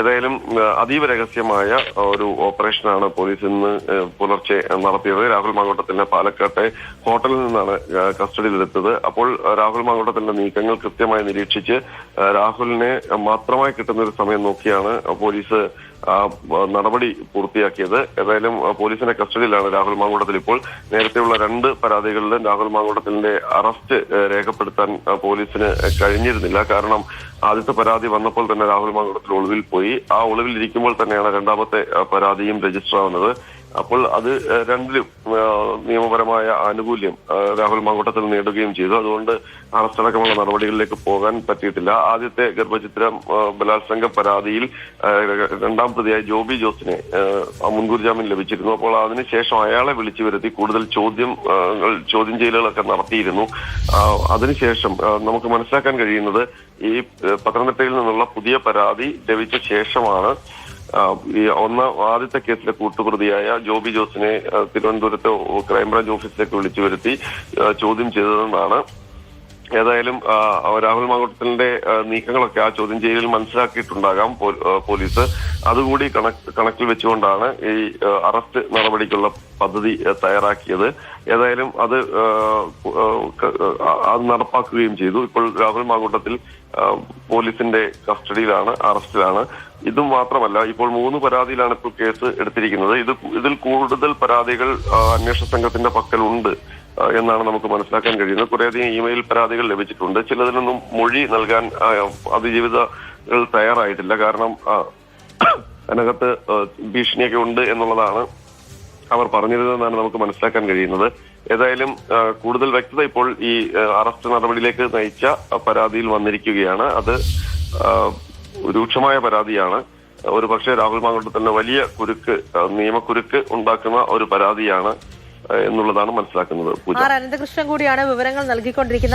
ഏതായാലും അതീവ രഹസ്യമായ ഒരു ഓപ്പറേഷനാണ് പോലീസ് ഇന്ന് പുലർച്ചെ നടത്തിയത്. രാഹുൽ മാങ്കൂട്ടത്തിനെ പാലക്കാട്ടെ ഹോട്ടലിൽ നിന്നാണ് കസ്റ്റഡിയിലെടുത്തത്. അപ്പോൾ രാഹുൽ മാങ്കൂട്ടത്തിന്റെ നീക്കങ്ങൾ കൃത്യമായി നിരീക്ഷിച്ച് രാഹുലിനെ മാത്രമായി കിട്ടുന്ന ഒരു സമയം നോക്കിയാണ് പോലീസ് നടപടി പൂർത്തിയാക്കിയത്. ഏതായാലും പോലീസിന്റെ കസ്റ്റഡിയിലാണ് രാഹുൽ മാങ്കൂട്ടത്തിൽ. ഇപ്പോൾ നേരത്തെയുള്ള 2 പരാതികളിലും രാഹുൽ മാങ്കൂട്ടത്തിന്റെ അറസ്റ്റ് രേഖപ്പെടുത്താൻ പോലീസിന് കഴിഞ്ഞിരുന്നില്ല. കാരണം ആദ്യത്തെ പരാതി വന്നപ്പോൾ തന്നെ രാഹുൽ മാങ്കൂട്ടത്തിൽ ഒളിവിൽ പോയി. ആ ഒളിവിൽ ഇരിക്കുമ്പോൾ തന്നെയാണ് 2ാമത്തെ പരാതിയും രജിസ്റ്റർ ആവുന്നത്. അപ്പോൾ അത് രണ്ടിലും നിയമപരമായ ആനുകൂല്യം രാഹുൽ മാങ്കൂട്ടത്തിൽ നേടുകയും ചെയ്തു. അതുകൊണ്ട് അറസ്റ്റ് അടക്കമുള്ള നടപടികളിലേക്ക് പോകാൻ പറ്റിയിട്ടില്ല. ആദ്യത്തെ ഗർഭചിത്രം ബലാത്സംഗ പരാതിയിൽ 2ാം പ്രതിയായ ജോബി ജോസിനെ മുൻകൂർ ജാമ്യം ലഭിച്ചിരുന്നു. അപ്പോൾ അതിനുശേഷം അയാളെ വിളിച്ചു വരുത്തി കൂടുതൽ ചോദ്യം ചെയ്യലുകളൊക്കെ നടത്തിയിരുന്നു. അതിനുശേഷം നമുക്ക് മനസ്സിലാക്കാൻ കഴിയുന്നത് ഈ പത്തനംതിട്ടയിൽ നിന്നുള്ള പുതിയ പരാതി ലഭിച്ച ശേഷമാണ് ആദ്യത്തെ കേസിലെ കൂട്ടുപ്രതിയായ ജോബി ജോസിനെ തിരുവനന്തപുരത്ത് ക്രൈംബ്രാഞ്ച് ഓഫീസിലേക്ക് വിളിച്ചു വരുത്തി ചോദ്യം ചെയ്തതെന്നാണ്. ഏതായാലും രാഹുൽ മാങ്കൂട്ടത്തിന്റെ നീക്കങ്ങളൊക്കെ ആ ചോദ്യം ചെയ്യലിൽ മനസ്സിലാക്കിയിട്ടുണ്ടാകാം പോലീസ്. അതുകൂടി കണക്കിൽ വെച്ചുകൊണ്ടാണ് ഈ അറസ്റ്റ് നടപടിക്കുള്ള പദ്ധതി തയ്യാറാക്കിയത്. ഏതായാലും അത് നടപ്പാക്കുകയും ചെയ്തു. ഇപ്പോൾ രാഹുൽ മാങ്കൂട്ടത്തിൽ പോലീസിന്റെ കസ്റ്റഡിയിലാണ്, അറസ്റ്റിലാണ്. ഇതും മാത്രമല്ല, ഇപ്പോൾ 3 പരാതിയിലാണ് ഇപ്പോൾ കേസ് എടുത്തിരിക്കുന്നത്. ഇതിൽ കൂടുതൽ പരാതികൾ അന്വേഷണ സംഘത്തിന്റെ പക്കലുണ്ട് എന്നാണ് നമുക്ക് മനസ്സിലാക്കാൻ കഴിയുന്നത്. കുറേയധികം ഇമെയിൽ പരാതികൾ ലഭിച്ചിട്ടുണ്ട്. ചിലതിനൊന്നും മൊഴി നൽകാൻ അതിജീവിതകൾ തയ്യാറായിട്ടില്ല. കാരണം അതിനകത്ത് ഭീഷണിയൊക്കെ ഉണ്ട് എന്നുള്ളതാണ് അവർ പറഞ്ഞിരുന്നതെന്നാണ് നമുക്ക് മനസ്സിലാക്കാൻ കഴിയുന്നത്. ഏതായാലും കൂടുതൽ വ്യക്തത ഇപ്പോൾ ഈ അറസ്റ്റ് നടപടിയിലേക്ക് നയിച്ച പരാതിയിൽ വന്നിരിക്കുകയാണ്. അത് രൂക്ഷമായ പരാതിയാണ്. ഒരു പക്ഷേ രാഹുൽ മാങ്കൂട്ടത്തിന് വലിയ നിയമക്കുരുക്ക് ഉണ്ടാക്കുന്ന ഒരു പരാതിയാണ് എന്നുള്ളതാണ് മനസ്സിലാക്കുന്നത്. അനന്തകൃഷ്ണൻ കൂടിയാണ് വിവരങ്ങൾ നൽകിക്കൊണ്ടിരിക്കുന്നത്.